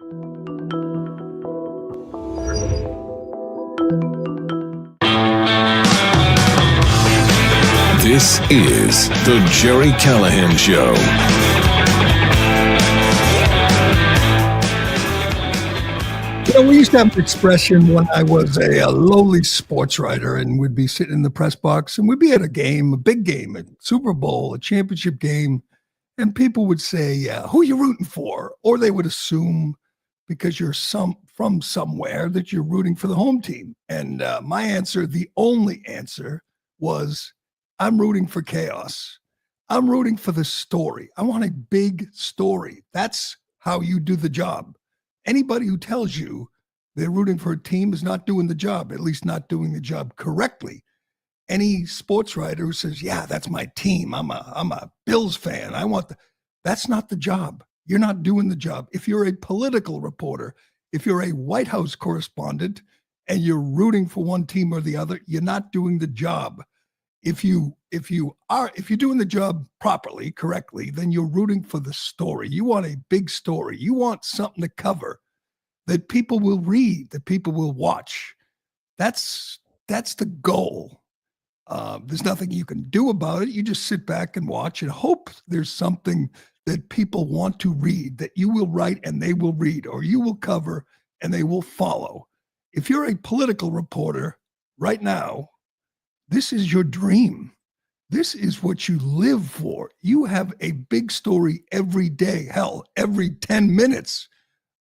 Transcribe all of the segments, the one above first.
This is the Gerry Callahan Show. We used to have an expression when I was a lowly sports writer, and we'd be sitting in the press box and we'd be at a game, a big game, a Super Bowl, a championship game, and people would say, who are you rooting for? Or they would assume because you're from somewhere that you're rooting for the home team. And my answer, the only answer, was I'm rooting for chaos. I'm rooting for the story. I want a big story. That's how you do the job. Anybody who tells you they're rooting for a team is not doing the job, at least not doing the job correctly. Any sports writer who says, yeah, that's my team. I'm a Bills fan. That's not the job. You're not doing the job. If you're a political reporter, if you're a White House correspondent and you're rooting for one team or the other, you're not doing the job. If you're doing the job properly, correctly, then you're rooting for the story. You want a big story. You want something to cover that people will read, that people will watch. That's the goal. There's nothing you can do about it. You just sit back and watch and hope there's something that people want to read, that you will write and they will read, or you will cover and they will follow. If you're a political reporter right now, this is your dream. This is what you live for. You have a big story every day, hell, every 10 minutes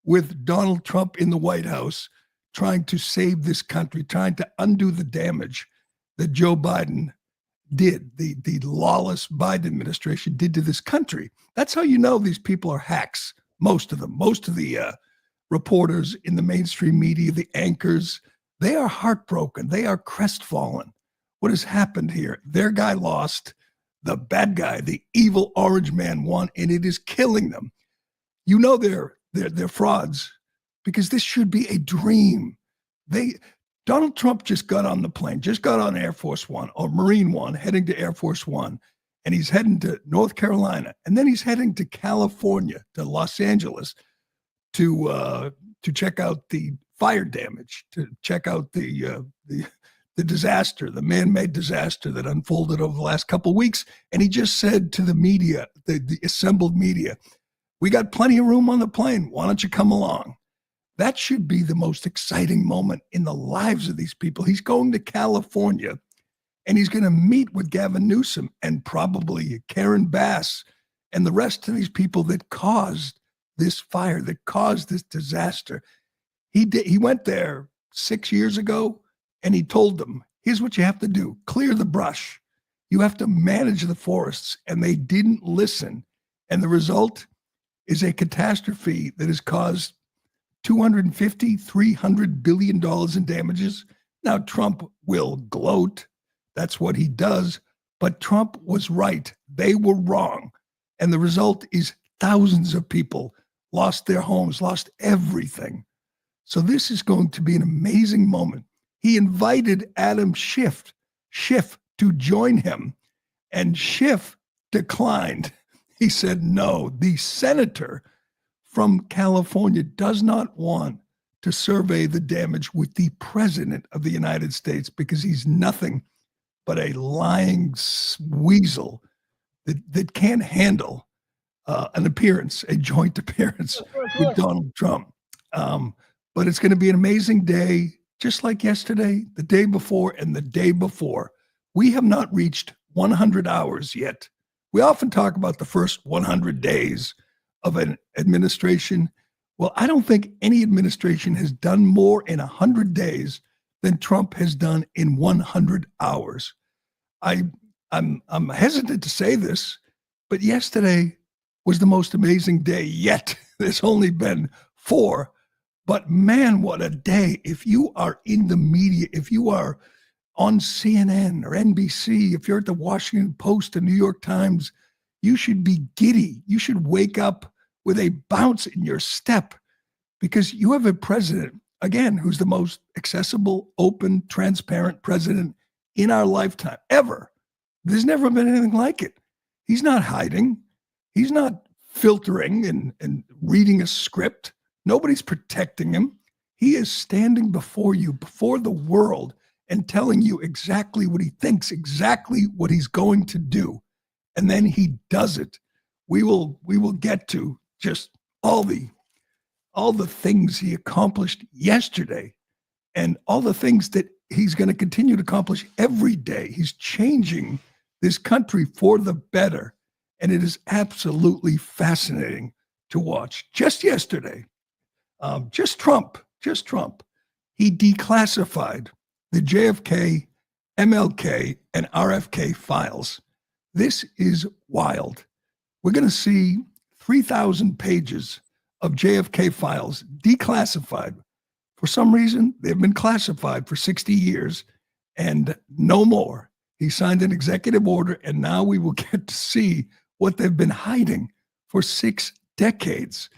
with Donald Trump in the White House trying to save this country, trying to undo the damage that Joe Biden did, the lawless Biden administration did to this country. That's how you know these people are hacks, most of them. Most of the reporters in the mainstream media, the anchors, they are heartbroken. They are crestfallen. What has happened here? Their guy lost, the bad guy, the evil orange man won, and it is killing them. You know they're frauds because this should be a dream. Donald Trump just got on the plane, just got on Air Force One or Marine One, heading to Air Force One, and he's heading to North Carolina, and then he's heading to California, to Los Angeles, to check out the fire damage, to check out the disaster, the man-made disaster that unfolded over the last couple of weeks. And he just said to the media, the assembled media, we got plenty of room on the plane. Why don't you come along? That should be the most exciting moment in the lives of these people. He's going to California and he's going to meet with Gavin Newsom and probably Karen Bass and the rest of these people that caused this fire, that caused this disaster. He went there 6 years ago and he told them, here's what you have to do. Clear the brush. You have to manage the forests. And they didn't listen. And the result is a catastrophe that has caused $250, $300 billion in damages. Now, Trump will gloat. That's what he does. But Trump was right. They were wrong. And the result is thousands of people lost their homes, lost everything. So this is going to be an amazing moment. He invited Adam Schiff to join him, and Schiff declined. He said, no, the senator from California does not want to survey the damage with the president of the United States because he's nothing but a lying weasel that can't handle an appearance, a joint appearance with Donald Trump. But it's going to be an amazing day, just like yesterday, the day before, and the day before. We have not reached 100 hours yet. We often talk about the first 100 days of an administration. Well, I don't think any administration has done more in 100 days than Trump has done in 100 hours. I'm hesitant to say this, but yesterday was the most amazing day yet. There's only been 4, but man, what a day. If you are in the media, if you are on CNN or NBC, if you're at the Washington Post and New York Times, you should be giddy. You should wake up with a bounce in your step because you have a president, again, who's the most accessible, open, transparent president in our lifetime ever. There's never been anything like it. He's not hiding. He's not filtering and reading a script. Nobody's protecting him. He is standing before you, before the world, and telling you exactly what he thinks, exactly what he's going to do. And then he does it. We will get to just all the things he accomplished yesterday and all the things that he's going to continue to accomplish every day. He's changing this country for the better. And it is absolutely fascinating to watch. Just yesterday, just Trump, he declassified the JFK, MLK, and RFK files. This is wild. We're going to see 3,000 pages of JFK files declassified. For some reason, they've been classified for 60 years and no more. He signed an executive order, and now we will get to see what they've been hiding for 6 decades.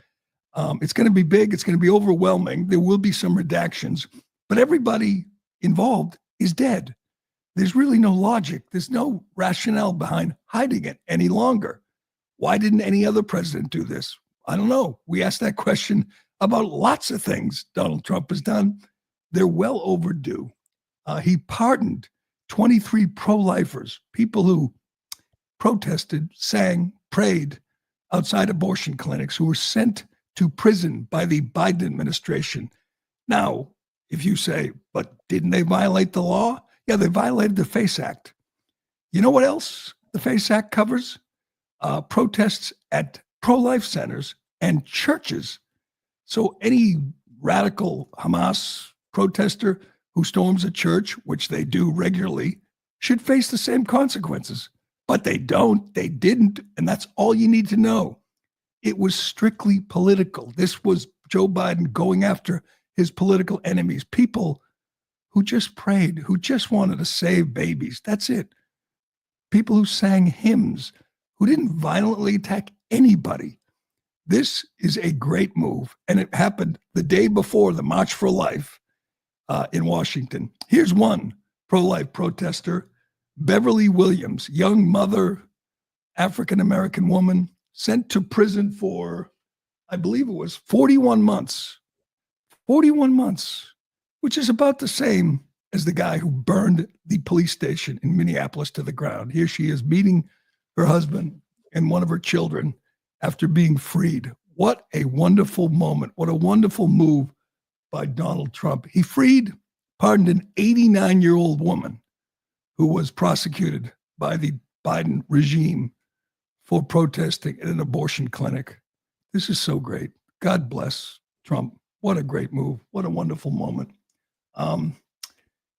It's going to be big. It's going to be overwhelming. There will be some redactions, but everybody involved is dead. There's really no logic. There's no rationale behind hiding it any longer. Why didn't any other president do this? I don't know. We asked that question about lots of things Donald Trump has done. They're well overdue. He pardoned 23 pro-lifers, people who protested, sang, prayed outside abortion clinics, who were sent to prison by the Biden administration. Now, if you say, but didn't they violate the law? Yeah, they violated the FACE Act. You know what else the FACE Act covers? Protests at pro-life centers and churches. So any radical Hamas protester who storms a church, which they do regularly, should face the same consequences. But they don't, they didn't, and that's all you need to know. It was strictly political. This was Joe Biden going after his political enemies, people who just prayed, who just wanted to save babies. That's it. People who sang hymns, who didn't violently attack anybody. This is a great move, and it happened the day before the March for Life in Washington. Here's one pro-life protester, Beverly Williams, young mother, African-American woman, sent to prison for, I believe it was 41 months. 41 months, which is about the same as the guy who burned the police station in Minneapolis to the ground. Here she is meeting her husband and one of her children after being freed. What a wonderful moment. What a wonderful move by Donald Trump. He pardoned an 89-year-old woman who was prosecuted by the Biden regime for protesting at an abortion clinic. This is so great. God bless Trump. What a great move. What a wonderful moment.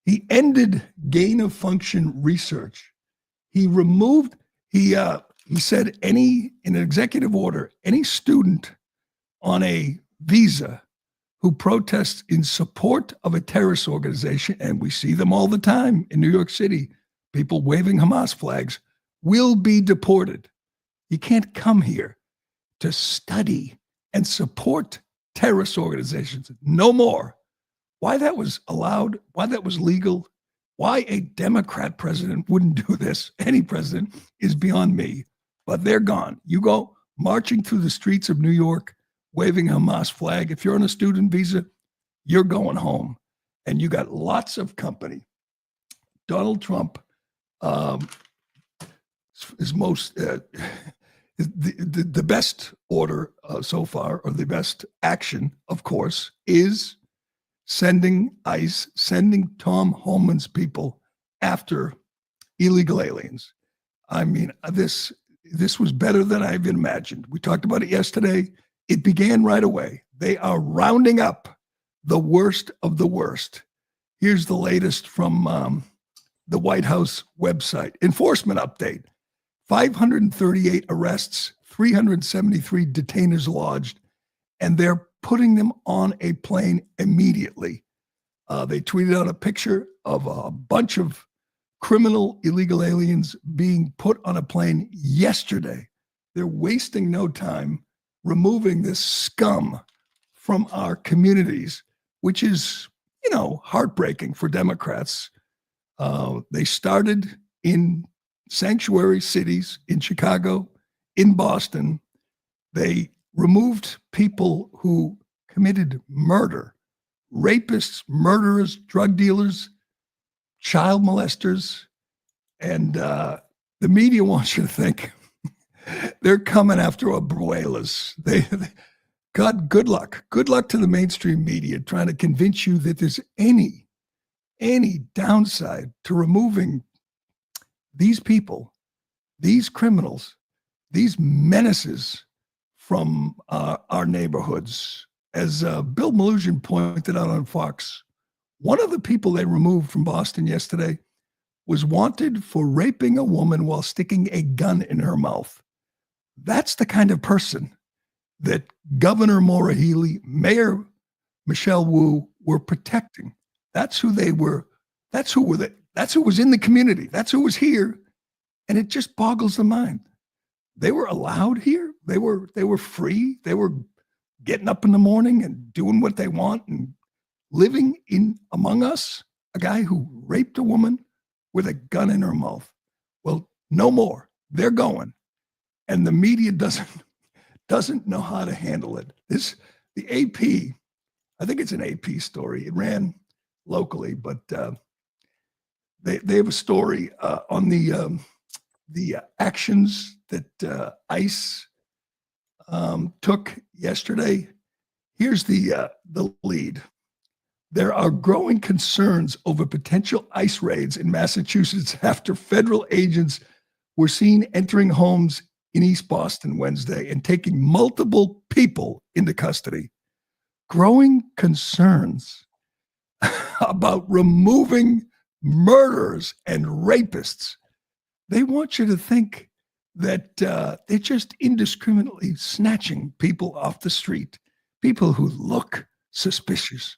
He ended gain of function research. He said in an executive order, any student on a visa who protests in support of a terrorist organization, and we see them all the time in New York City, people waving Hamas flags, will be deported. You can't come here to study and support terrorist organizations. No more. Why that was allowed, why that was legal, why a Democrat president wouldn't do this, any president, is beyond me. But they're gone. You go marching through the streets of New York, waving a Hamas flag. If you're on a student visa, you're going home. And you got lots of company. Donald Trump is the best order so far, or the best action, of course, is sending ICE, sending Tom Homan's people after illegal aliens. I mean, this was better than I even imagined. We talked about it yesterday. It began right away. They are rounding up the worst of the worst. Here's the latest from the White House website. Enforcement update. 538 arrests, 373 detainers lodged, and they're putting them on a plane immediately. They tweeted out a picture of a bunch of criminal illegal aliens being put on a plane yesterday. They're wasting no time removing this scum from our communities, which is, heartbreaking for Democrats. They started in sanctuary cities in Chicago, in Boston. They removed people who committed murder. Rapists, murderers, drug dealers, child molesters. And the media wants you to think they're coming after abuelas. God, good luck. Good luck to the mainstream media trying to convince you that there's any downside to removing these people, these criminals, these menaces from our neighborhoods. As Bill Melugin pointed out on Fox, one of the people they removed from Boston yesterday was wanted for raping a woman while sticking a gun in her mouth. That's the kind of person that Governor Maura Healey, Mayor Michelle Wu were protecting. That's who they were. That's who was in the community. That's who was here. And it just boggles the mind. They were allowed here. They were free. They were getting up in the morning and doing what they want and living in among us, a guy who raped a woman with a gun in her mouth. Well, no more. They're going. And the media doesn't know how to handle it. The AP, I think it's an AP story. It ran locally, but they have a story on the actions that ICE took yesterday. Here's the lead. There are growing concerns over potential ICE raids in Massachusetts after federal agents were seen entering homes in East Boston Wednesday and taking multiple people into custody. Growing concerns about removing murderers and rapists. They want you to think that they're just indiscriminately snatching people off the street, people who look suspicious.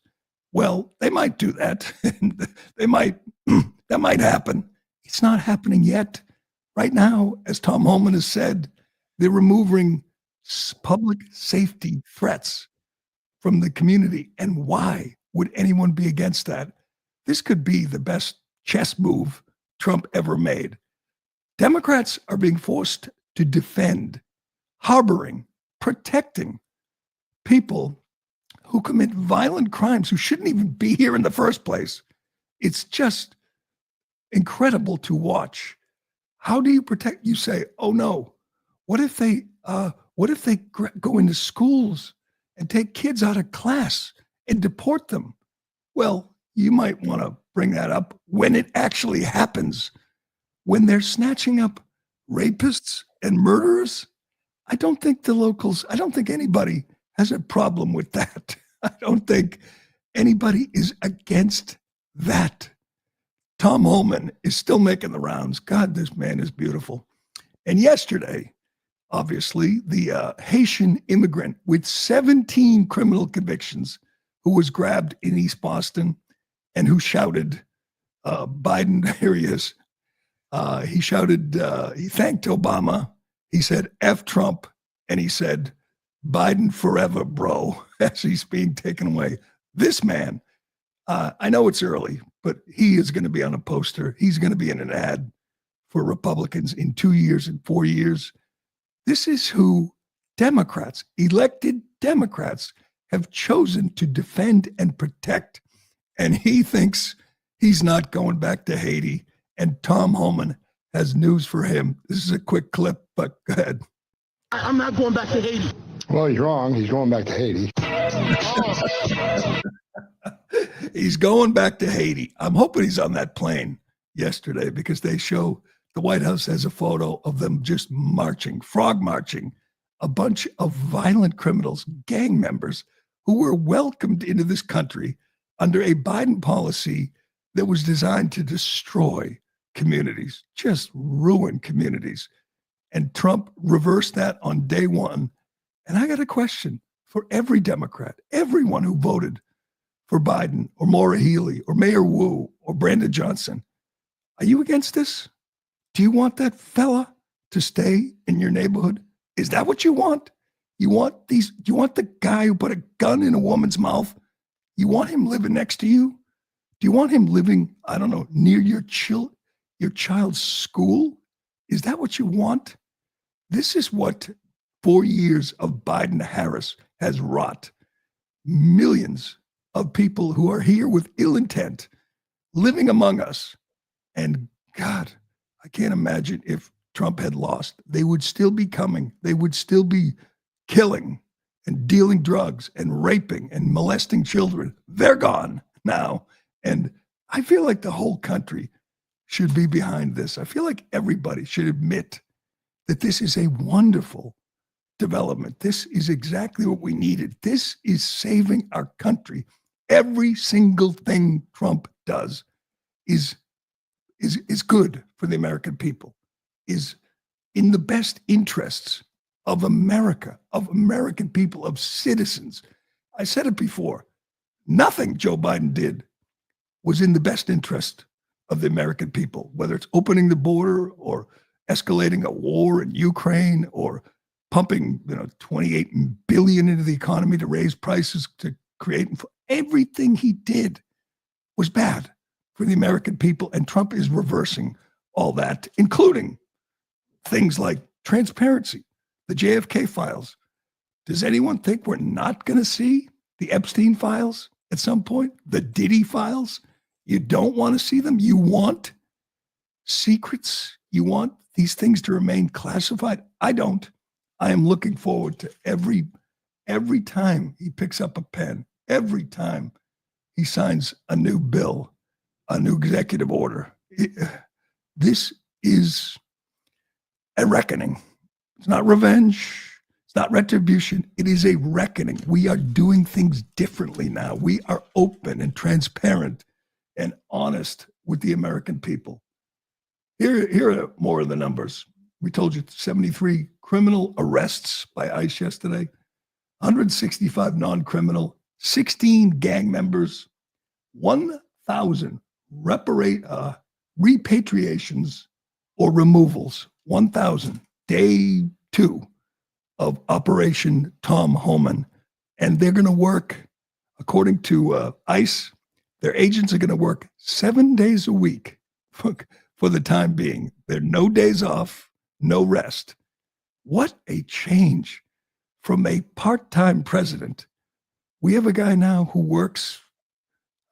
Well, they might do that. That might happen. It's not happening yet. Right now, as Tom Homan has said, they're removing public safety threats from the community. And why would anyone be against that? This could be the best chess move Trump ever made. Democrats are being forced to defend, harboring, protecting people who commit violent crimes who shouldn't even be here in the first place. It's just incredible to watch. How do you protect? You say, "Oh no, what if they go into schools and take kids out of class and deport them?" Well, you might want to bring that up when it actually happens. When they're snatching up rapists and murderers, I don't think anybody has a problem with that. I don't think anybody is against that. Tom Homan is still making the rounds. God, this man is beautiful. And yesterday, obviously, the Haitian immigrant with 17 criminal convictions who was grabbed in East Boston and who shouted, Biden, here he is. He shouted, he thanked Obama. He said, F Trump. And he said, Biden forever, bro, as he's being taken away. This man, I know it's early, but he is going to be on a poster. He's going to be in an ad for Republicans in 2 years and 4 years. This is who Democrats, elected Democrats, have chosen to defend and protect. And he thinks he's not going back to Haiti. And Tom Homan has news for him. This is a quick clip, but go ahead. I'm not going back to Haiti. Well, he's wrong. He's going back to Haiti. He's going back to Haiti. I'm hoping he's on that plane yesterday because they show the White House has a photo of them just marching, frog marching, a bunch of violent criminals, gang members who were welcomed into this country under a Biden policy that was designed to destroy communities, just ruin communities. And Trump reversed that on day one. And I got a question for every Democrat, everyone who voted for Biden or Maura Healey or Mayor Wu or Brandon Johnson. Are you against this? Do you want that fella to stay in your neighborhood? Is that what you want? Do you want the guy who put a gun in a woman's mouth? You want him living next to you? Do you want him living, I don't know, near your child's school? Is that what you want? This is what 4 years of Biden-Harris has wrought. millions of people who are here with ill intent living among us. And God, I can't imagine if Trump had lost. They would still be coming. They would still be killing and dealing drugs and raping and molesting children. They're gone now. And I feel like the whole country should be behind this. I feel like everybody should admit that this is a wonderful development. This is exactly what we needed. This is saving our country. Every single thing Trump does is good for the American people, is in the best interests of America, of American people, of citizens. I said it before. Nothing Joe Biden did was in the best interest of the American people, whether it's opening the border or escalating a war in Ukraine or pumping, 28 billion into the economy to raise prices to create. Everything he did was bad for the American people, and Trump is reversing all that, including things like transparency, the JFK files. Does anyone think we're not going to see the Epstein files at some point? The Diddy files? You don't want to see them? You want secrets? You want these things to remain classified? I don't. I am looking forward to every time he picks up a pen, every time he signs a new bill, a new executive order. This is a reckoning. It's not revenge. It's not retribution. It is a reckoning. We are doing things differently now. We are open and transparent and honest with the American people. Here are more of the numbers. We told you 73 criminal arrests by ICE yesterday, 165 non-criminal, 16 gang members, 1,000 repatriations or removals, 1,000, day 2 of Operation Tom Homan. And they're going to work, according to ICE, their agents are going to work 7 days a week for the time being. There are no days off, no rest. What a change from a part-time president. We have a guy now who works,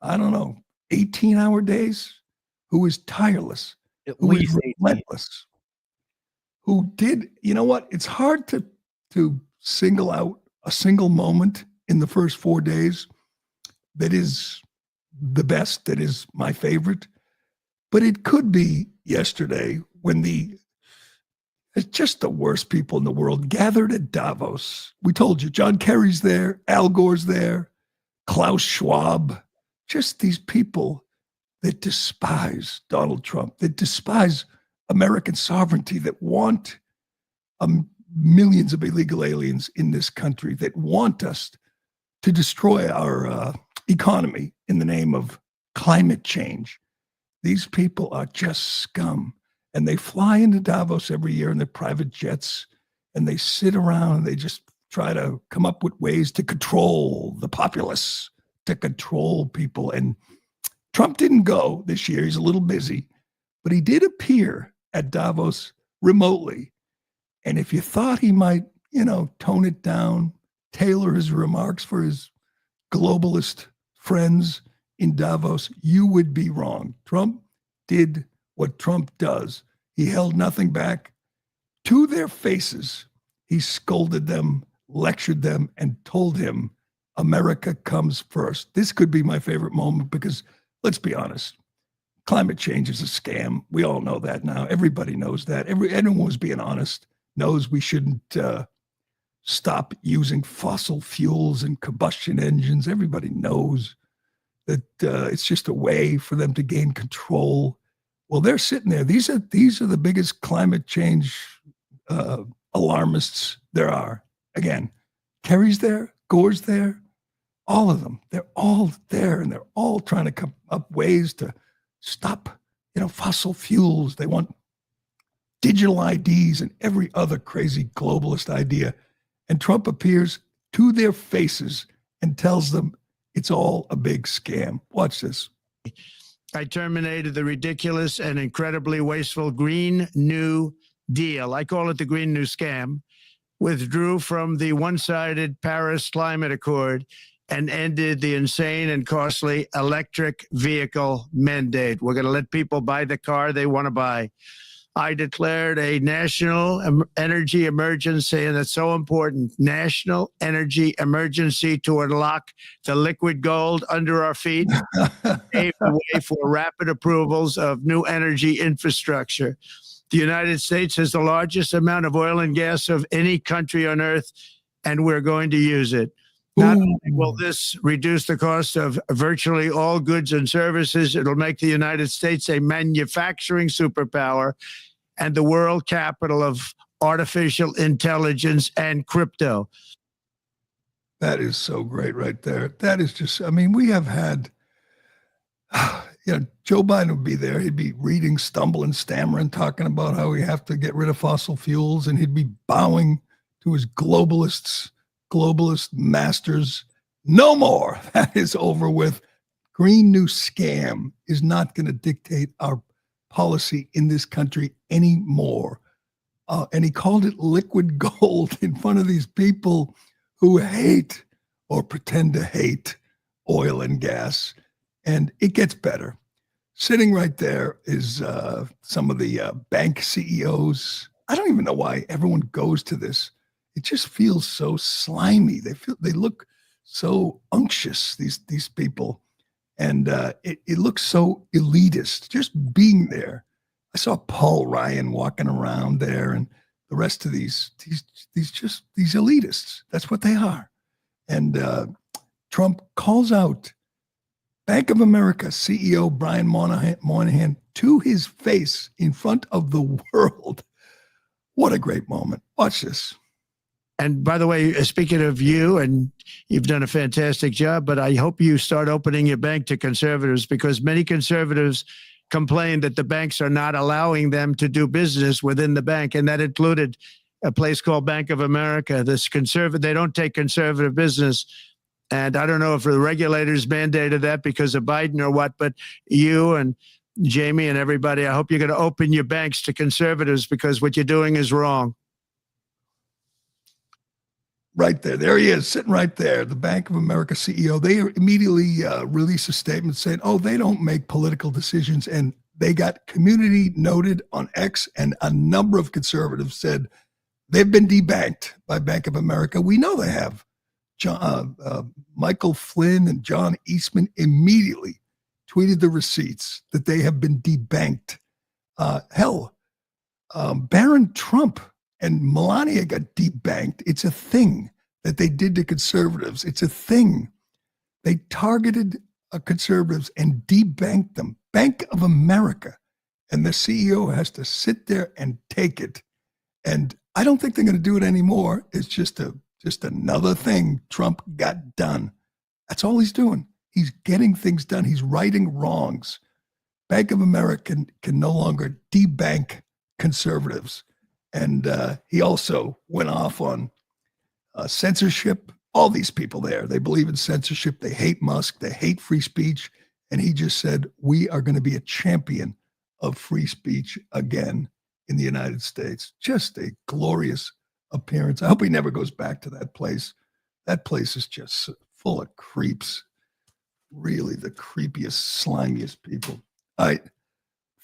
18-hour days, who is tireless, who is relentless, who did, you know what? It's hard to single out a single moment in the first 4 days that is the best, that is my favorite. But it could be yesterday when it's just the worst people in the world gathered at Davos. We told you, John Kerry's there, Al Gore's there, Klaus Schwab, just these people that despise Donald Trump, that despise American sovereignty, that want millions of illegal aliens in this country, that want us to destroy our economy in the name of climate change. These people are just scum. And they fly into Davos every year in their private jets, and they sit around and they just try to come up with ways to control the populace, to control people. And Trump didn't go this year. He's a little busy, but he did appear at Davos remotely. And if you thought he might, tone it down, tailor his remarks for his globalist friends in Davos, you would be wrong. Trump did what Trump does. He held nothing back. To their faces, he scolded them, lectured them, and told him, America comes first. This could be my favorite moment because, let's be honest, climate change is a scam. We all know that now. Everybody knows that. Anyone who's being honest knows we shouldn't stop using fossil fuels and combustion engines. Everybody knows that it's just a way for them to gain control. Well, they're sitting there. These are the biggest climate change alarmists there are. Again, Kerry's there, Gore's there, all of them. They're all there, and they're all trying to come up ways to stop, fossil fuels. They want digital IDs and every other crazy globalist idea. And Trump appears to their faces and tells them it's all a big scam. Watch this. I terminated the ridiculous and incredibly wasteful Green New Deal. I call it the Green New Scam. Withdrew from the one-sided Paris Climate Accord and ended the insane and costly electric vehicle mandate. We're going to let people buy the car they want to buy. I declared a national energy emergency, and it's so important, national energy emergency to unlock the liquid gold under our feet, pave the way for rapid approvals of new energy infrastructure. The United States has the largest amount of oil and gas of any country on earth, and we're going to use it. Not only will this reduce the cost of virtually all goods and services, it'll make the United States a manufacturing superpower and the world capital of artificial intelligence and crypto. That is so great right there. That is just, I mean, we have had, Joe Biden would be there. He'd be reading, stumbling, stammering, talking about how we have to get rid of fossil fuels, and he'd be bowing to his globalist masters. No more. That is over with. Green New Scam is not going to dictate our policy in this country anymore. And he called it liquid gold in front of these people who hate or pretend to hate oil and gas. And it gets better. Sitting right there is some of the bank CEOs. I don't even know why everyone goes to this. It just feels so slimy. They look so unctuous, these people. And it looks so elitist, just being there. I saw Paul Ryan walking around there, and the rest of these elitists. That's what they are. And Trump calls out Bank of America CEO Brian Moynihan to his face in front of the world. What a great moment. Watch this. And by the way, speaking of you, and you've done a fantastic job, but I hope you start opening your bank to conservatives, because many conservatives complain that the banks are not allowing them to do business within the bank. And that included a place called Bank of America. They don't take conservative business. And I don't know if the regulators mandated that because of Biden or what, but you and Jamie and everybody, I hope you're going to open your banks to conservatives, because what you're doing is wrong. Right there. There he is, sitting right there, the Bank of America CEO. They immediately release a statement saying, they don't make political decisions. And they got community noted on X, and a number of conservatives said they've been debanked by Bank of America. We know they have. Michael Flynn and John Eastman immediately tweeted the receipts that they have been debanked. Barron Trump and Melania got debanked. It's a thing that they did to conservatives. It's a thing. They targeted conservatives and debanked them. Bank of America. And the CEO has to sit there and take it. And I don't think they're going to do it anymore. It's just another thing Trump got done. That's all he's doing. He's getting things done. He's righting wrongs. Bank of America can no longer debank conservatives. And he also went off on censorship. All these people there, they believe in censorship. They hate Musk. They hate free speech. And he just said, we are going to be a champion of free speech again in the United States. Just a glorious appearance. I hope he never goes back to that place. That place is just full of creeps. Really the creepiest, slimiest people. All right.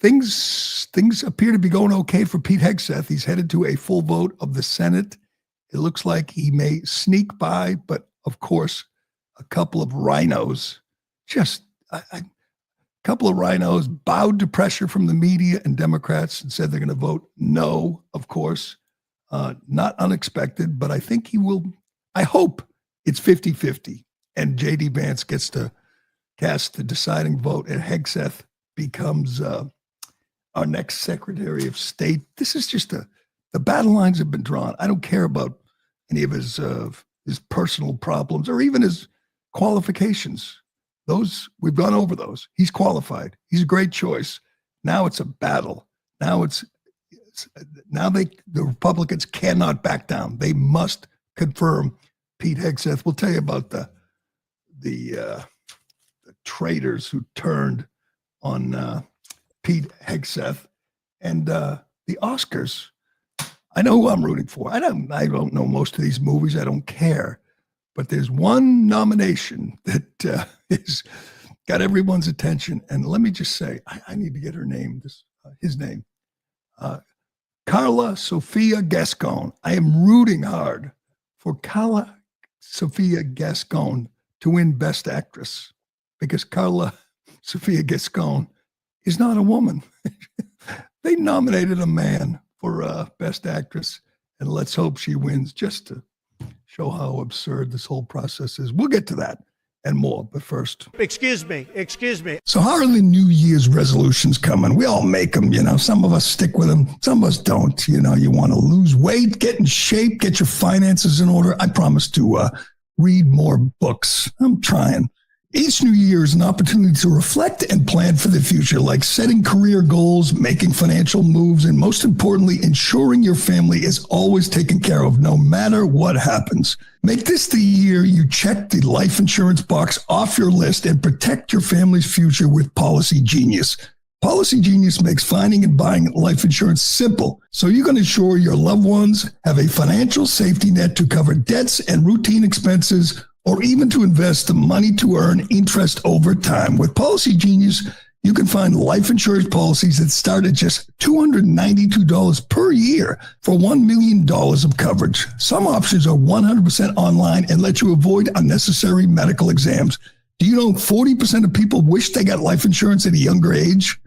Things appear to be going okay for Pete Hegseth. He's headed to a full vote of the Senate. It looks like he may sneak by, but of course, a couple of rhinos, bowed to pressure from the media and Democrats and said they're going to vote no, of course. Not unexpected, but I think he will. I hope it's 50-50 and J.D. Vance gets to cast the deciding vote and Hegseth becomes our next Secretary of State. This is just the battle lines have been drawn. I don't care about any of his personal problems or even his qualifications. Those, we've gone over those. He's qualified. He's a great choice. Now it's a battle. Now the Republicans cannot back down. They must confirm Pete Hegseth. We'll tell you about the traitors who turned on Pete Hegseth and the Oscars. I know who I'm rooting for. I don't know most of these movies. I don't care. But there's one nomination that is got everyone's attention. And let me just say, I need to get her name, his name. Carla Sofia Gascon. I am rooting hard for Carla Sofia Gascon to win Best Actress because Carla Sofia Gascon is not a woman. They nominated a man for Best Actress, and let's hope she wins just to show how absurd this whole process is. We'll get to that and more, but first. Excuse me. So how are the New Year's resolutions coming? We all make them, Some of us stick with them. Some of us don't. You want to lose weight, get in shape, get your finances in order. I promise to read more books. I'm trying. Each new year is an opportunity to reflect and plan for the future, like setting career goals, making financial moves, and most importantly, ensuring your family is always taken care of no matter what happens. Make this the year you check the life insurance box off your list and protect your family's future with Policy Genius. Policy Genius makes finding and buying life insurance simple, so you can ensure your loved ones have a financial safety net to cover debts and routine expenses, or even to invest the money to earn interest over time. With Policy Genius, you can find life insurance policies that start at just $292 per year for $1 million of coverage. Some options are 100% online and let you avoid unnecessary medical exams. Do you know 40% of people wish they got life insurance at a younger age?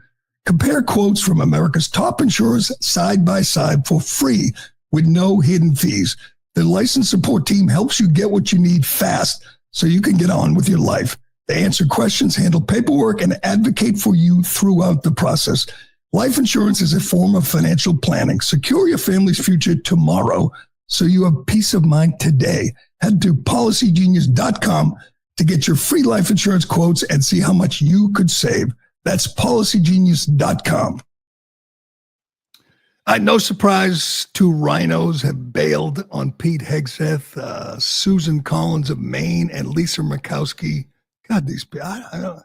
Compare quotes from America's top insurers side by side for free with no hidden fees. The licensed support team helps you get what you need fast so you can get on with your life. They answer questions, handle paperwork, and advocate for you throughout the process. Life insurance is a form of financial planning. Secure your family's future tomorrow so you have peace of mind today. Head to policygenius.com to get your free life insurance quotes and see how much you could save. That's policygenius.com. No surprise, two rhinos have bailed on Pete Hegseth, Susan Collins of Maine, and Lisa Murkowski. God, these people, I don't know.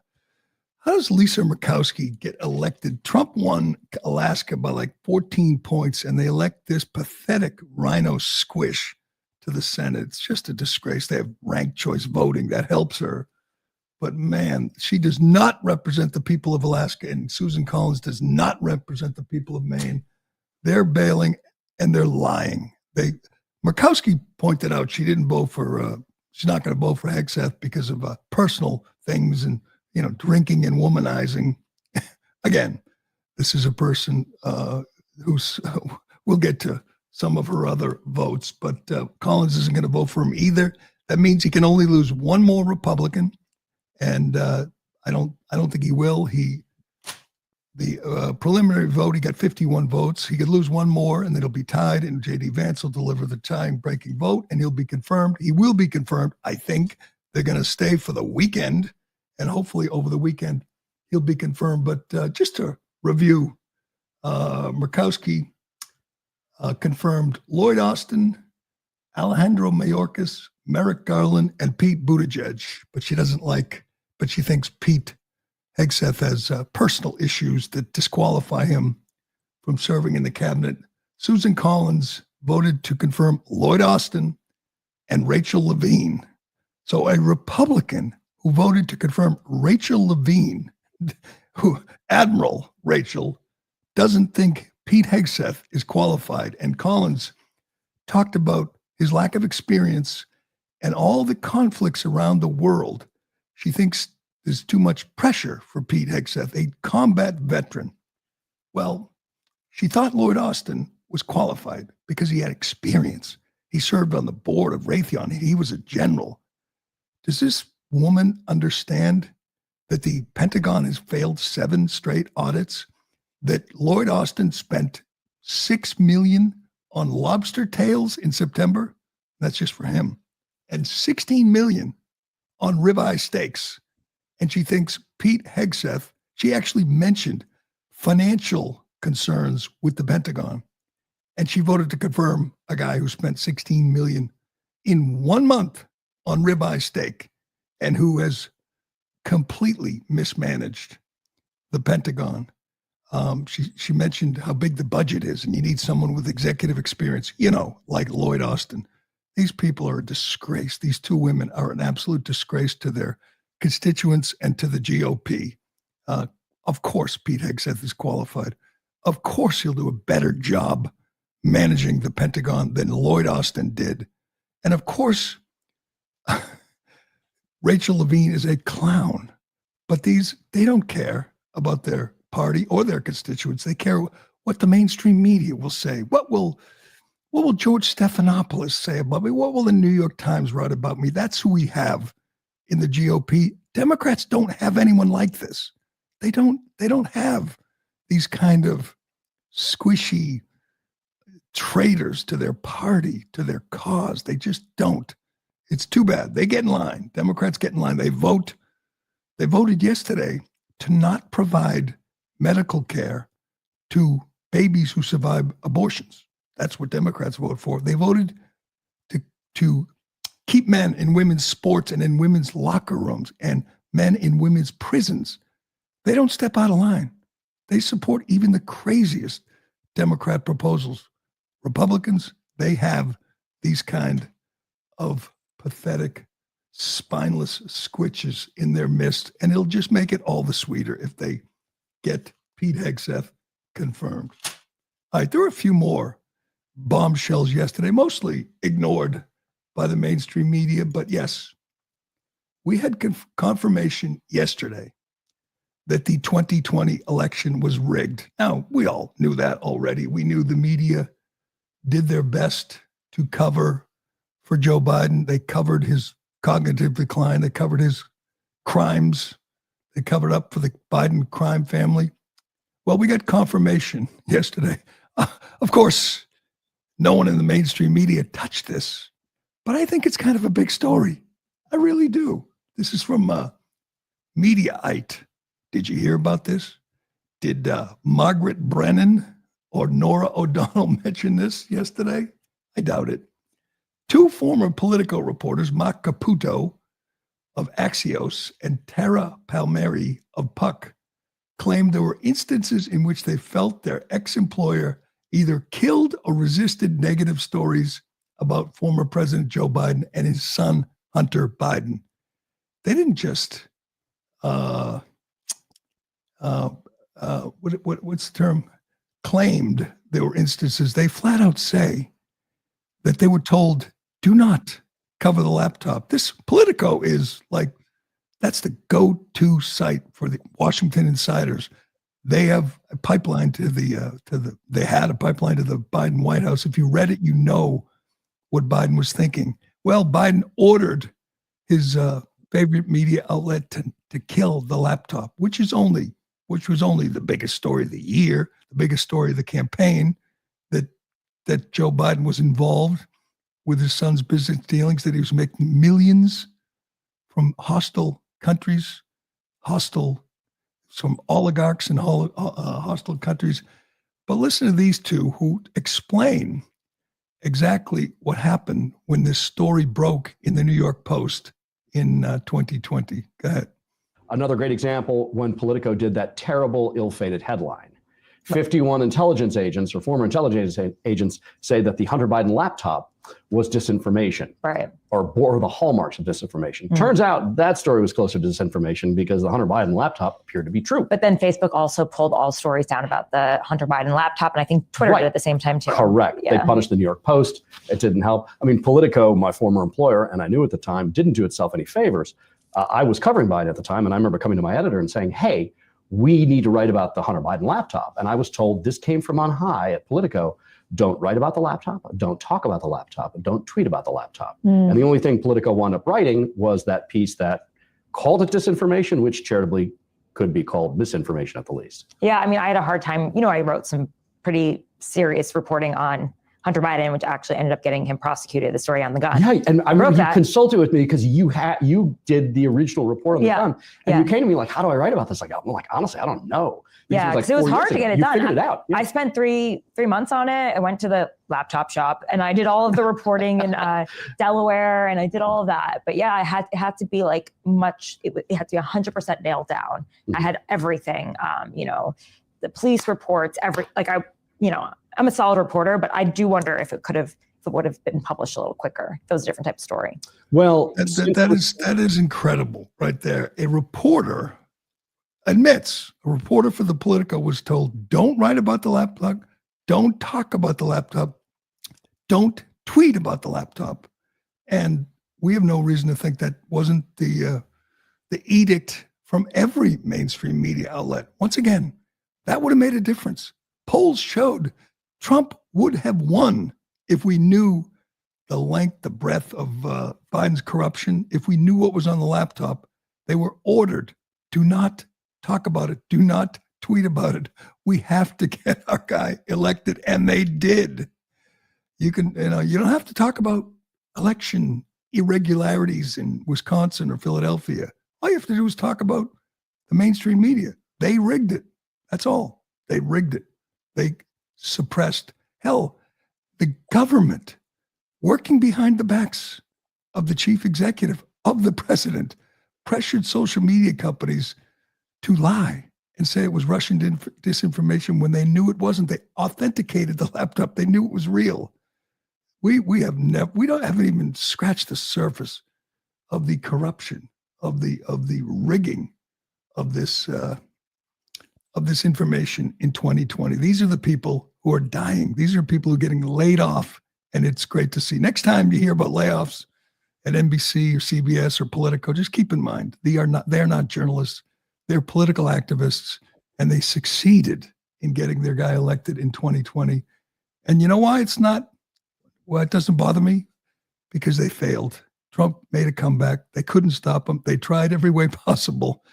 How does Lisa Murkowski get elected? Trump won Alaska by like 14 points, and they elect this pathetic rhino squish to the Senate. It's just a disgrace. They have ranked choice voting. That helps her. But man, she does not represent the people of Alaska, and Susan Collins does not represent the people of Maine. They're bailing and they're lying. Murkowski pointed out she didn't vote for, she's not going to vote for Hegseth because of personal things and, drinking and womanizing. Again, this is a person who's, we'll get to some of her other votes, but Collins isn't going to vote for him either. That means he can only lose one more Republican. And I don't think he will. The preliminary vote, he got 51 votes. He could lose one more, and it'll be tied, and J.D. Vance will deliver the time-breaking vote, and he'll be confirmed. He will be confirmed. I think they're going to stay for the weekend, and hopefully over the weekend he'll be confirmed. But just to review, Murkowski confirmed Lloyd Austin, Alejandro Mayorkas, Merrick Garland, and Pete Buttigieg. But she thinks Pete Hegseth has personal issues that disqualify him from serving in the cabinet. Susan Collins voted to confirm Lloyd Austin and Rachel Levine. So a Republican who voted to confirm Rachel Levine, Admiral Rachel, doesn't think Pete Hegseth is qualified. And Collins talked about his lack of experience and all the conflicts around the world. She thinks there's too much pressure for Pete Hegseth, a combat veteran. Well, she thought Lloyd Austin was qualified because he had experience. He served on the board of Raytheon. He was a general. Does this woman understand that the Pentagon has failed 7 straight audits? That Lloyd Austin spent $6 million on lobster tails in September? That's just for him. And $16 million on ribeye steaks. And she thinks Pete Hegseth, she actually mentioned financial concerns with the Pentagon. And she voted to confirm a guy who spent $16 million in 1 month on ribeye steak and who has completely mismanaged the Pentagon. She mentioned how big the budget is and you need someone with executive experience, like Lloyd Austin. These people are a disgrace. These two women are an absolute disgrace to their constituents and to the GOP. Of course, Pete Hegseth is qualified. Of course, he'll do a better job managing the Pentagon than Lloyd Austin did. And of course, Rachel Levine is a clown. But they don't care about their party or their constituents. They care what the mainstream media will say. What will George Stephanopoulos say about me? What will the New York Times write about me? That's who we have in the GOP. Democrats don't have anyone like this. They don't have these kind of squishy traitors to their party, to their cause. They just don't. It's too bad. They get in line. Democrats get in line. They vote. They voted yesterday to not provide medical care to babies who survive abortions. That's what Democrats vote for. They voted to keep men in women's sports and in women's locker rooms and men in women's prisons. They don't step out of line. They support even the craziest Democrat proposals. Republicans, they have these kind of pathetic, spineless squitches in their midst, and it'll just make it all the sweeter if they get Pete Hegseth confirmed. All right, there were a few more bombshells yesterday, mostly ignored by the mainstream media, but yes, we had confirmation yesterday that the 2020 election was rigged. Now, we all knew that already. We knew the media did their best to cover for Joe Biden. They covered his cognitive decline. They covered his crimes. They covered up for the Biden crime family. Well, we got confirmation yesterday. Of course, no one in the mainstream media touched this, but I think it's kind of a big story. I really do. This is from Mediaite. Did you hear about this? Did Margaret Brennan or Nora O'Donnell mention this yesterday? I doubt it. Two former Politico reporters, Mark Caputo of Axios and Tara Palmieri of Puck, claimed there were instances in which they felt their ex-employer either killed or resisted negative stories about former President Joe Biden and his son, Hunter Biden. They didn't just, what's the term? Claimed there were instances. They flat out say that they were told, do not cover the laptop. This Politico is like, that's the go-to site for the Washington insiders. They have a pipeline they had a pipeline to the Biden White House. If you read it, you know what Biden was thinking. Well, Biden ordered his favorite media outlet to kill the laptop, which was only the biggest story of the year, the biggest story of the campaign, that Joe Biden was involved with his son's business dealings, that he was making millions from hostile countries, from oligarchs and hostile countries. But listen to these two who explain exactly what happened when this story broke in the New York Post in 2020. Go ahead. Another great example when Politico did that terrible, ill-fated headline. 51 intelligence agents or former intelligence agents say that the Hunter Biden laptop was disinformation, right? Or bore the hallmarks of disinformation. Mm-hmm. Turns out that story was closer to disinformation because the Hunter Biden laptop appeared to be true. But then Facebook also pulled all stories down about the Hunter Biden laptop, and I think Twitter did at the same time too. Correct. Yeah. They punished the New York Post. It didn't help. I mean, Politico, my former employer, and I knew at the time, didn't do itself any favors. I was covering Biden at the time, and I remember coming to my editor and saying, hey, we need to write about the Hunter Biden laptop. And I was told this came from on high at Politico. Don't write about the laptop. Don't talk about the laptop. Don't tweet about the laptop. And the only thing Politico wound up writing was that piece that called it disinformation, which charitably could be called misinformation at the least. Yeah, I mean, I had a hard time. I wrote some pretty serious reporting on Hunter Biden, which actually ended up getting him prosecuted, the story on the gun. Yeah, and I remember you consulted with me because you did the original report on the gun. And you came to me like, how do I write about this? I'm like, honestly, I don't know. Because it was hard to get it done. You figured it out. Yeah. I spent three months on it. I went to the laptop shop and I did all of the reporting in Delaware, and I did all of that. But yeah, it had to be like it had to be 100% nailed down. Mm-hmm. I had everything, the police reports, I'm a solid reporter, but I do wonder if it could have would have been published a little quicker. That was a different type of story. Well, that is incredible right there. A reporter admits, a reporter for the Politico was told, don't write about the laptop, don't talk about the laptop, don't tweet about the laptop. And we have no reason to think that wasn't the edict from every mainstream media outlet. Once again, that would have made a difference. Polls showed Trump would have won if we knew the length, the breadth of Biden's corruption. If we knew what was on the laptop, they were ordered, do not talk about it, do not tweet about it. We have to get our guy elected, and they did. You don't have to talk about election irregularities in Wisconsin or Philadelphia. All you have to do is talk about the mainstream media. They rigged it. That's all. They rigged it. They suppressed. Hell, the government, working behind the backs of the chief executive, of the president, pressured social media companies to lie and say it was Russian disinformation when they knew it wasn't. They authenticated the laptop. They knew it was real. We haven't even scratched the surface of the corruption, of the rigging of this information in 2020. These are the people who are dying. These are people who are getting laid off, and it's great to see. Next time you hear about layoffs at NBC or CBS or Politico, just keep in mind they're not journalists. They're political activists, and they succeeded in getting their guy elected in 2020. And you know why it's not? Well, it doesn't bother me, because they failed. Trump made a comeback. They couldn't stop him. They tried every way possible.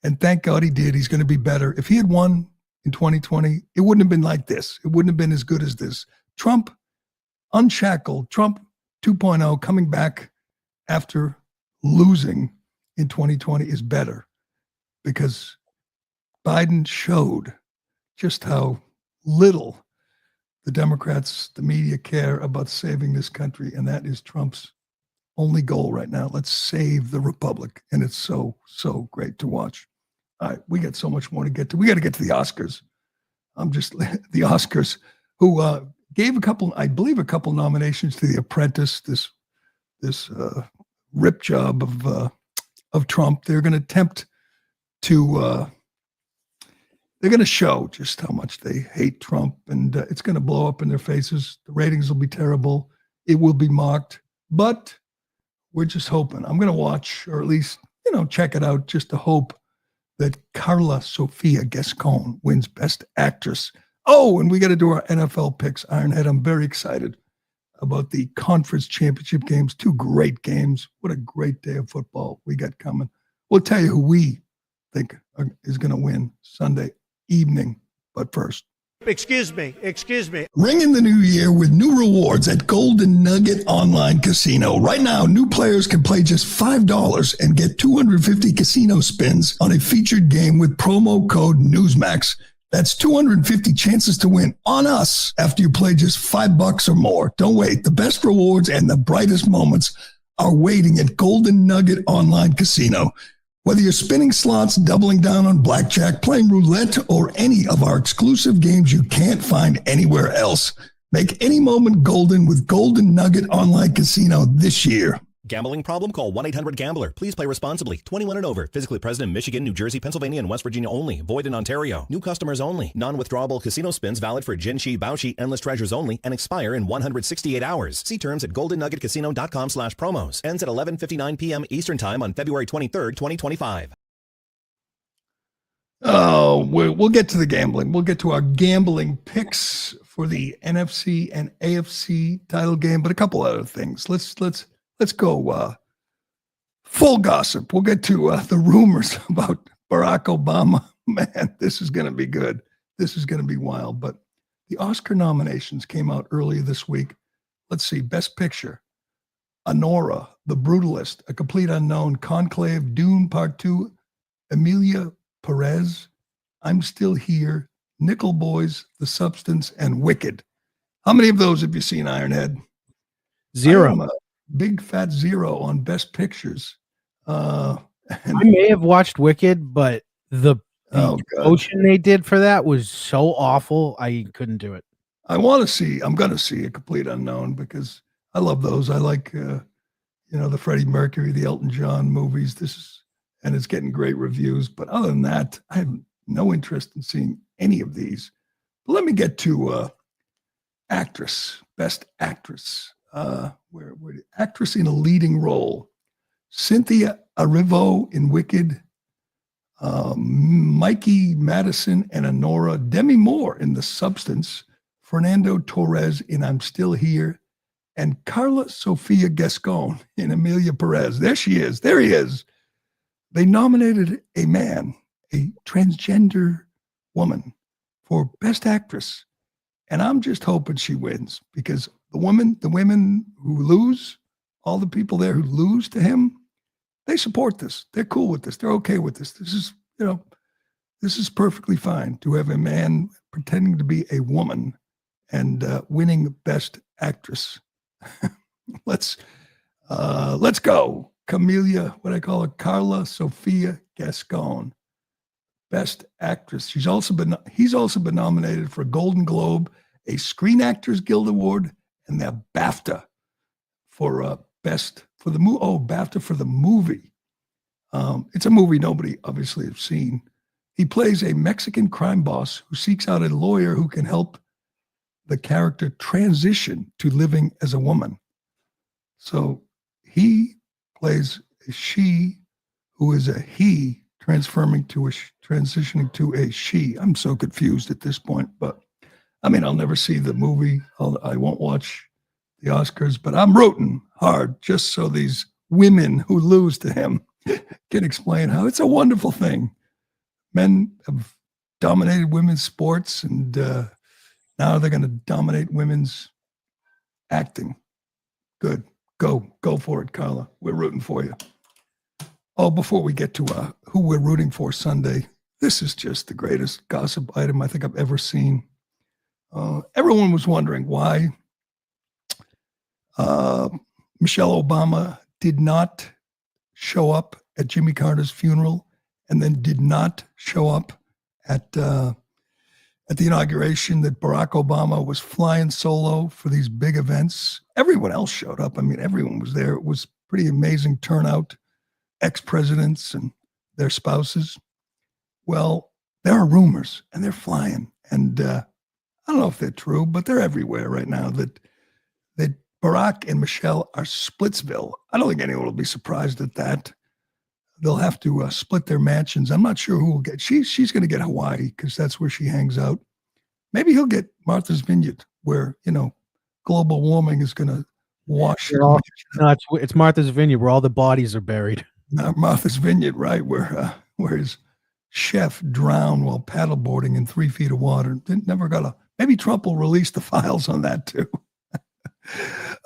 And thank God he did. He's going to be better. If he had won in 2020, it wouldn't have been like this. It wouldn't have been as good as this. Trump unshackled, Trump 2.0 coming back after losing in 2020 is better, because Biden showed just how little the Democrats, the media care about saving this country. And that is Trump's only goal right now. Let's save the republic. And it's so, so great to watch. All right, we got so much more to get to. We got to get to the Oscars. The Oscars, who gave a couple nominations to The Apprentice, this rip job of Trump. They're going to attempt to, they're going to show just how much they hate Trump, and it's going to blow up in their faces. The ratings will be terrible. It will be mocked, but we're just hoping. I'm going to watch, or at least, check it out, just to hope that Carla Sofia Gascon wins Best Actress. Oh, and we got to do our NFL picks, Ironhead. I'm very excited about the conference championship games. 2 great games. What a great day of football we got coming. We'll tell you who we think is going to win Sunday evening. But first, Excuse me. ring in the new year with new rewards at Golden Nugget Online Casino. Right now, new players can play just $5 and get 250 casino spins on a featured game with promo code Newsmax. That's 250 chances to win on us after you play just $5 or more. Don't wait. The best rewards and the brightest moments are waiting at Golden Nugget Online Casino. Whether you're spinning slots, doubling down on blackjack, playing roulette, or any of our exclusive games you can't find anywhere else, make any moment golden with Golden Nugget Online Casino this year. Gambling problem? Call 1-800-GAMBLER. Please play responsibly. 21 and over. Physically present in Michigan, New Jersey, Pennsylvania, and West Virginia only. Void in Ontario. New customers only. Non-withdrawable casino spins valid for Jinshi, Baoshi, Endless Treasures only and expire in 168 hours. See terms at goldennuggetcasino.com/promos. Ends at 11:59 p.m. Eastern Time on February 23rd, 2025. Oh, we'll get to the gambling. We'll get to our gambling picks for the NFC and AFC title game, but a couple other things. Let's go full gossip. We'll get to the rumors about Barack Obama. Man, this is going to be good. This is going to be wild. But the Oscar nominations came out earlier this week. Let's see. Best Picture, Anora, The Brutalist, A Complete Unknown, Conclave, Dune Part 2, Emilia Perez, I'm Still Here, Nickel Boys, The Substance, and Wicked. How many of those have you seen, Ironhead? 0. Big fat 0 on Best Pictures. I may have watched Wicked, but the motion they did for that was so awful, I couldn't do it. I'm going to see A Complete Unknown because I love those. I like, the Freddie Mercury, the Elton John movies. And it's getting great reviews. But other than that, I have no interest in seeing any of these. But let me get to actress, best actress. Where actress in a leading role. Cynthia Erivo in Wicked. Mikey Madison and Honora. Demi Moore in The Substance. Fernando Torres in I'm Still Here. And Carla Sofia Gascon in Amelia Perez. There she is. There he is. They nominated a man, a transgender woman, for Best Actress. And I'm just hoping she wins because the women who lose, all the people there who lose to him, they support this. They're cool with this. They're okay with this. This is perfectly fine to have a man pretending to be a woman and winning Best Actress. Let's go. Carla Sofia Gascon, Best Actress. He's also been nominated for a Golden Globe, a Screen Actors Guild Award, and the BAFTA for BAFTA for the movie. It's a movie nobody obviously has seen. He plays a Mexican crime boss who seeks out a lawyer who can help the character transition to living as a woman. So he plays a she who is a he transitioning to a she. I'm so confused at this point, but I'll never see the movie. I won't watch the Oscars, but I'm rooting hard just so these women who lose to him can explain how it's a wonderful thing. Men have dominated women's sports, and now they're going to dominate women's acting. Good. Go for it, Carla. We're rooting for you. Oh, before we get to who we're rooting for Sunday, this is just the greatest gossip item I think I've ever seen. Everyone was wondering why Michelle Obama did not show up at Jimmy Carter's funeral and then did not show up at the inauguration, that Barack Obama was flying solo for these big events. Everyone else showed up. Everyone was there. It was pretty amazing turnout, ex-presidents and their spouses. Well, there are rumors, and they're flying. And I don't know if they're true, but they're everywhere right now, that Barack and Michelle are Splitsville. I don't think anyone will be surprised at that. They'll have to split their mansions. I'm not sure who will get. She's going to get Hawaii because that's where she hangs out. Maybe he'll get Martha's Vineyard, where global warming is going to wash. It's Martha's Vineyard where all the bodies are buried. Martha's Vineyard, right? Where his chef drowned while paddleboarding in 3 feet of water. Maybe Trump will release the files on that too.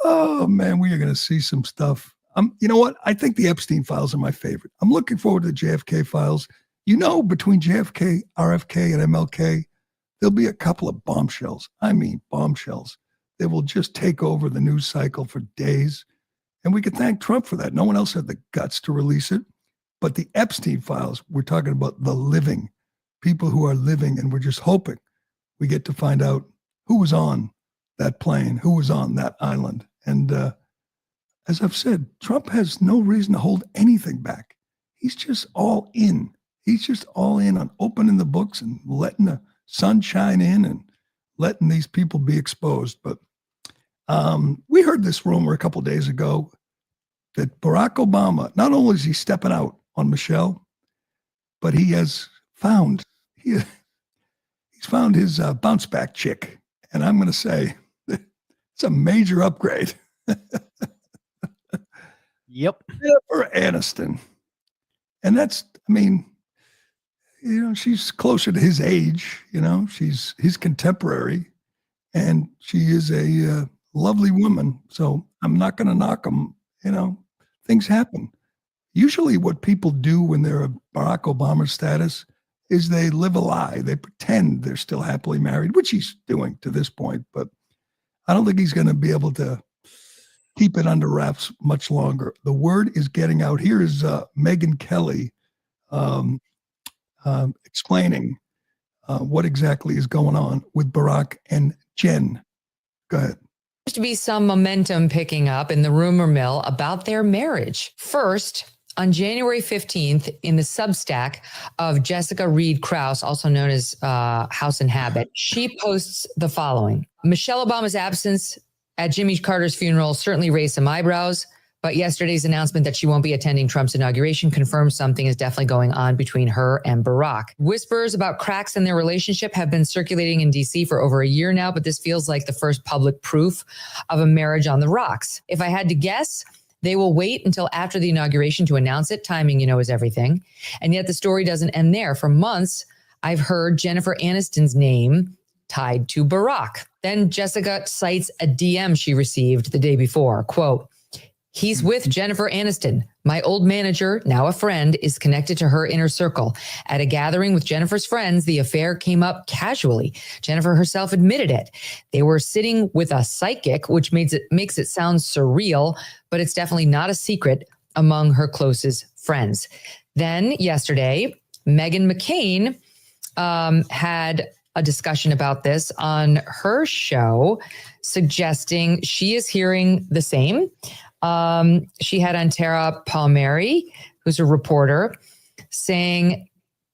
Oh man, we are going to see some stuff. You know what? I think the Epstein files are my favorite. I'm looking forward to the JFK files. Between JFK, RFK, and MLK, there'll be a couple of bombshells. Bombshells. They will just take over the news cycle for days. And we can thank Trump for that. No one else had the guts to release it. But the Epstein files, we're talking about the living, people who are living, and we're just hoping we get to find out who was on that plane, who was on that island. And as I've said, Trump has no reason to hold anything back. He's just all in. He's just all in on opening the books and letting the sun shine in and letting these people be exposed. But we heard this rumor a couple of days ago that Barack Obama, not only is he stepping out on Michelle, but he's found his bounce back chick. And I'm going to say it's a major upgrade. Yep. For Aniston. And that's, she's closer to his age, she's his contemporary, and she is a lovely woman. So I'm not going to knock him. Things happen. Usually what people do when they're a Barack Obama status is they live a lie. They pretend they're still happily married, which he's doing to this point, but I don't think he's going to be able to keep it under wraps much longer. The word is getting out. Here is Megyn Kelly explaining what exactly is going on with Barack and Jen, go ahead. To be some momentum picking up in the rumor mill about their marriage. First, on January 15th, in the Substack of Jessica Reed Krause, also known as House and Habit, she posts the following. Michelle Obama's absence at Jimmy Carter's funeral certainly raised some eyebrows, but yesterday's announcement that she won't be attending Trump's inauguration confirms something is definitely going on between her and Barack. Whispers about cracks in their relationship have been circulating in D.C. for over a year now, but this feels like the first public proof of a marriage on the rocks. If I had to guess, they will wait until after the inauguration to announce it. Timing, is everything. And yet the story doesn't end there. For months, I've heard Jennifer Aniston's name tied to Barack. Then Jessica cites a DM she received the day before. Quote, he's with Jennifer Aniston. My old manager, now a friend, is connected to her inner circle. At a gathering with Jennifer's friends, the affair came up casually. Jennifer herself admitted it. They were sitting with a psychic, which makes it sound surreal, but it's definitely not a secret among her closest friends. Then yesterday, Meghan McCain had a discussion about this on her show, suggesting she is hearing the same. She had on Tara Palmieri, who's a reporter, saying,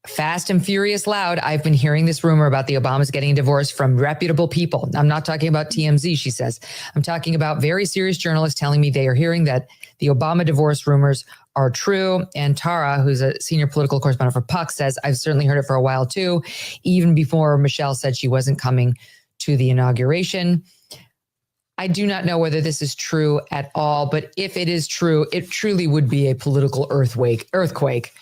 fast and furious loud, I've been hearing this rumor about the Obamas getting a divorce from reputable people. I'm not talking about TMZ, she says. I'm talking about very serious journalists telling me they are hearing that the Obama divorce rumors are true. And Tara, who's a senior political correspondent for Puck, says, I've certainly heard it for a while too, even before Michelle said she wasn't coming to the inauguration. I do not know whether this is true at all, but if it is true, it truly would be a political earthquake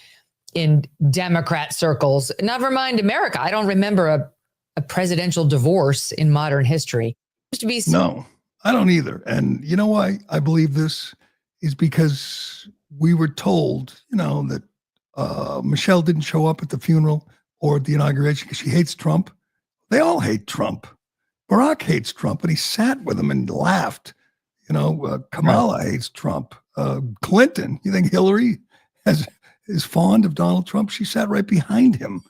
in Democrat circles. Never mind America. I don't remember a presidential divorce in modern history. No, I don't either. And you know why I believe this is because we were told, that Michelle didn't show up at the funeral or at the inauguration because she hates Trump. They all hate Trump. Barack hates Trump, and he sat with him and laughed. Kamala hates Trump. Clinton, you think Hillary is fond of Donald Trump? She sat right behind him.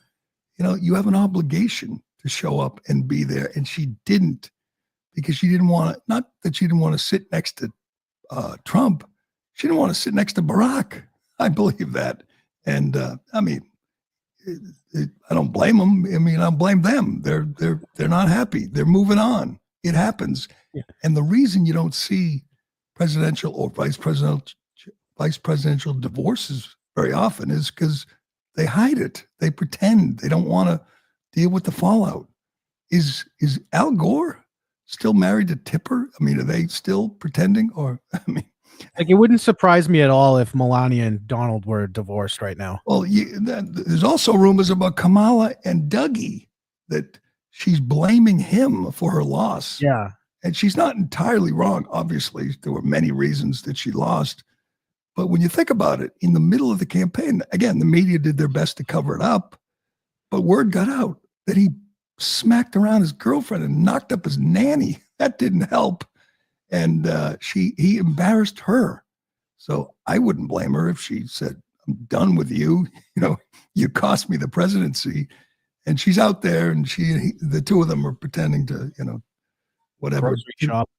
You have an obligation to show up and be there, and she didn't because she didn't want to. Not that she didn't want to sit next to Trump. She didn't want to sit next to Barack. I believe that, and I don't blame them. I don't blame them. They're not happy. They're moving on. It happens. Yeah. And the reason you don't see presidential or vice presidential divorces very often is because they hide it. They pretend they don't want to deal with the fallout. Is Al Gore still married to Tipper? Are they still pretending? Or it wouldn't surprise me at all if Melania and Donald were divorced right now. Well, there's also rumors about Kamala and Dougie that she's blaming him for her loss. Yeah. And she's not entirely wrong. Obviously, there were many reasons that she lost. But when you think about it, in the middle of the campaign, again, the media did their best to cover it up. But word got out that he smacked around his girlfriend and knocked up his nanny. That didn't help. And he embarrassed her. So I wouldn't blame her if she said, I'm done with you. You cost me the presidency. And she's out there and the two of them are pretending to, whatever. Grocery shop.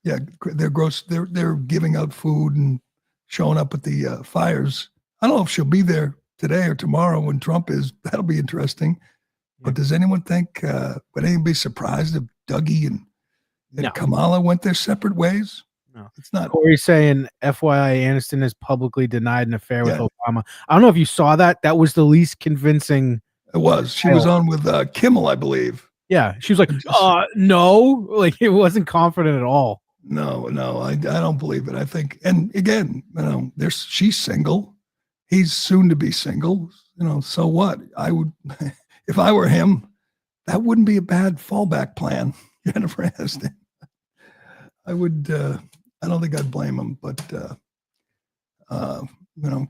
Yeah, they're giving out food and showing up at the fires. I don't know if she'll be there today or tomorrow when Trump is. That'll be interesting. But does anyone think, would anyone be surprised if Dougie and Kamala went their separate ways? No, it's not. Corey's saying, FYI, Aniston has publicly denied an affair with Obama. I don't know if you saw that. That was the least convincing. It was. She was on with Kimmel, I believe. Yeah, she was like, no, like it wasn't confident at all. No, I don't believe it. I think, and again, she's single. He's soon to be single. So what? I would, if I were him, that wouldn't be a bad fallback plan. Jennifer Aniston. I would. I don't think I'd blame him, but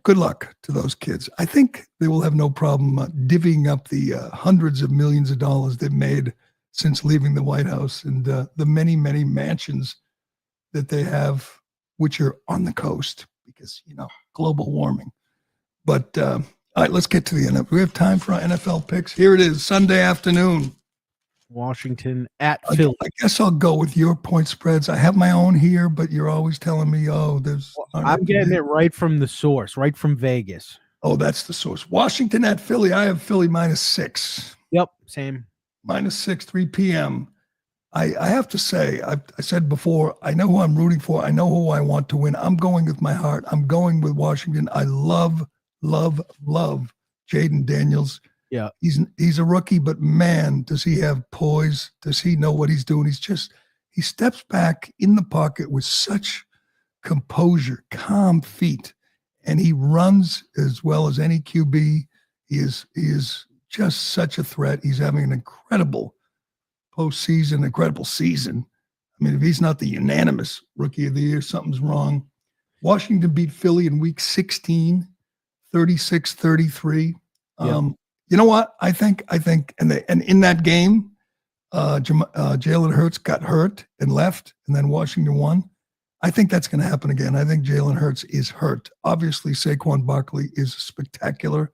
good luck to those kids. I think they will have no problem divvying up the hundreds of millions of dollars they've made since leaving the White House and the many, many mansions that they have, which are on the coast because, global warming. But all right, let's get to the NFL. We have time for our NFL picks. Here it is, Sunday afternoon. Washington at I Philly. guess I'll go with your point spreads. I have my own here, but you're always telling me, I'm getting it right from the source, right from Vegas. Oh, that's the source. Washington at Philly. I have Philly -6. Yep, same. -6, 3 p.m. I have to say, I said before, I know who I'm rooting for. I know who I want to win. I'm going with my heart. I'm going with Washington. I love Jaden Daniels. Yeah. He's a rookie, but man, does he have poise? Does he know what he's doing? He steps back in the pocket with such composure, calm feet, and he runs as well as any QB. He is just such a threat. He's having an incredible postseason, incredible season. I mean, if he's not the unanimous rookie of the year, something's wrong. Washington beat Philly in week 16, 36-33. You know what? I think, and in that game, Jalen Hurts got hurt and left, and then Washington won. I think that's going to happen again. I think Jalen Hurts is hurt. Obviously, Saquon Barkley is spectacular.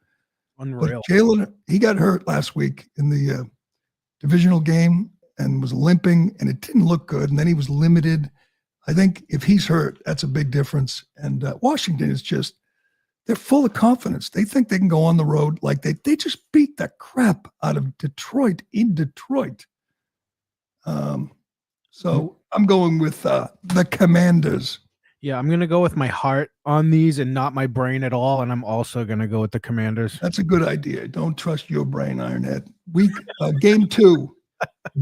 Unreal. But Jalen, he got hurt last week in the divisional game and was limping, and it didn't look good. And then he was limited. I think if he's hurt, that's a big difference. And Washington is just, they're full of confidence. They think they can go on the road. Like they just beat the crap out of Detroit in Detroit. So I'm going with the Commanders. Yeah, I'm going to go with my heart on these and not my brain at all. And I'm also going to go with the Commanders. That's a good idea. Don't trust your brain, Ironhead. Game 2,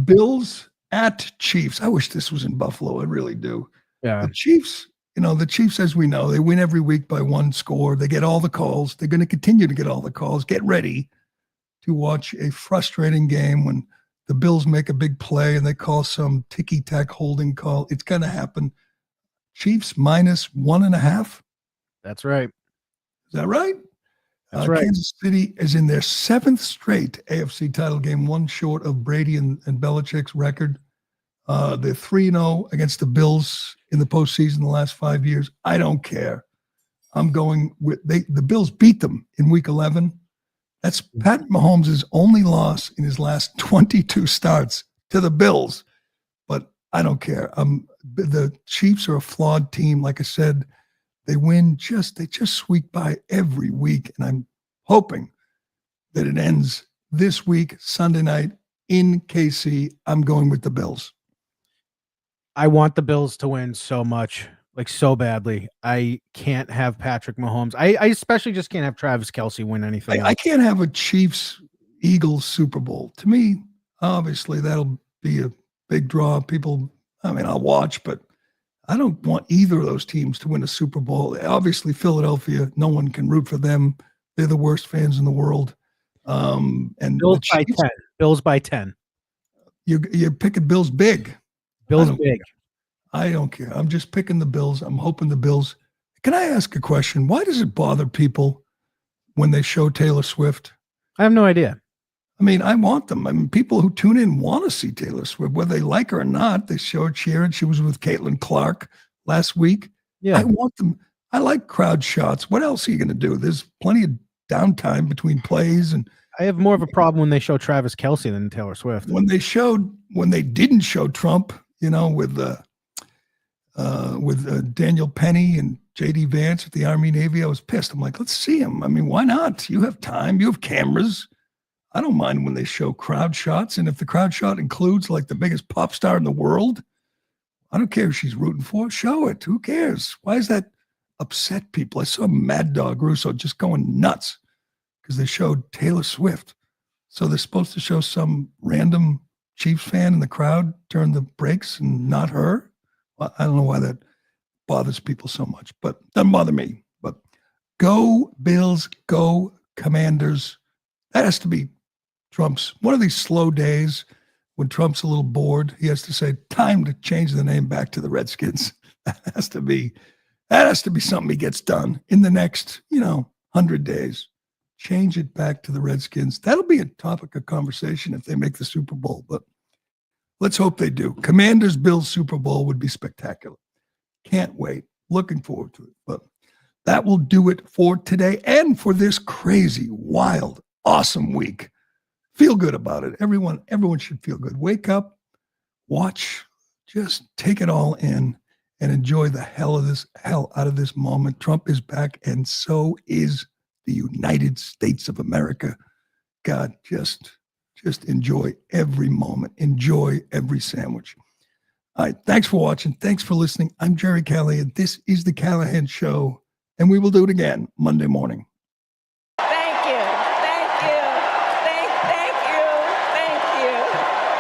Bills at Chiefs. I wish this was in Buffalo. I really do. Yeah. The Chiefs, as we know, they win every week by one score. They get all the calls. They're going to continue to get all the calls. Get ready to watch a frustrating game when the Bills make a big play and they call some ticky-tack holding call. It's going to happen. Chiefs -1.5. That's right. Is that right? That's right. Kansas City is in their 7th straight AFC title game, one short of Brady and Belichick's record. They're 3-0 against the Bills in the postseason the last 5 years. I don't care. I'm going with the Bills beat them in week 11. That's Pat Mahomes' only loss in his last 22 starts to the Bills. But I don't care. The Chiefs are a flawed team. Like I said, they just squeak by every week. And I'm hoping that it ends this week, Sunday night in KC. I'm going with the Bills. I want the Bills to win so much, like so badly. I can't have Patrick Mahomes. I especially just can't have Travis Kelce win anything. I can't have a Chiefs-Eagles Super Bowl. To me, obviously, that'll be a big draw. I'll watch, but I don't want either of those teams to win a Super Bowl. Obviously, Philadelphia, no one can root for them. They're the worst fans in the world. And Bills by 10. Bills by 10. You're picking Bills big. Bills big. I don't care. I'm just picking the Bills. I'm hoping the Bills. Can I ask a question? Why does it bother people when they show Taylor Swift? I have no idea. I want them. People who tune in want to see Taylor Swift, whether they like her or not. They show her cheering. She was with Caitlin Clark last week. Yeah. I want them. I like crowd shots. What else are you going to do? There's plenty of downtime between plays. And I have more of a problem when they show Travis Kelce than Taylor Swift. When they didn't show Trump, with Daniel Penny and J.D. Vance at the Army Navy, I was pissed. I'm like, let's see him. Why not? You have time. You have cameras. I don't mind when they show crowd shots. And if the crowd shot includes like the biggest pop star in the world, I don't care if she's rooting for it. Show it. Who cares? Why does that upset people? I saw Mad Dog Russo just going nuts because they showed Taylor Swift. So they're supposed to show some random Chiefs fan in the crowd turn the brakes and not her. Well, I don't know why that bothers people so much, but doesn't bother me. But go Bills, go Commanders. That has to be Trump's one of these slow days when Trump's a little bored. He has to say, time to change the name back to the Redskins. That has to be something he gets done in the next, 100 days. Change it back to the Redskins. That'll be a topic of conversation if they make the Super Bowl, but let's hope they do. Commanders Bills Super Bowl would be spectacular. Can't wait. Looking forward to it. But that will do it for today and for this crazy, wild, awesome week feel good about it. Everyone should feel good. Wake up, watch, just take it all in and enjoy the hell out of this moment. Trump is back, and so is the United States of America. God, just enjoy every moment. Enjoy every sandwich. All right. Thanks for watching. Thanks for listening. I'm Gerry Callahan. This is The Callahan Show, and we will do it again Monday morning. Thank you. Thank you. Thank you. Thank you.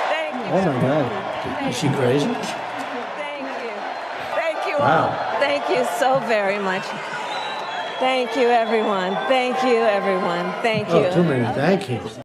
Thank you. Oh, my God. Is she crazy? Thank you. Thank you. Wow. Thank you so very much. Thank you, everyone. Thank you, everyone. Thank you. Oh, too many thank yous.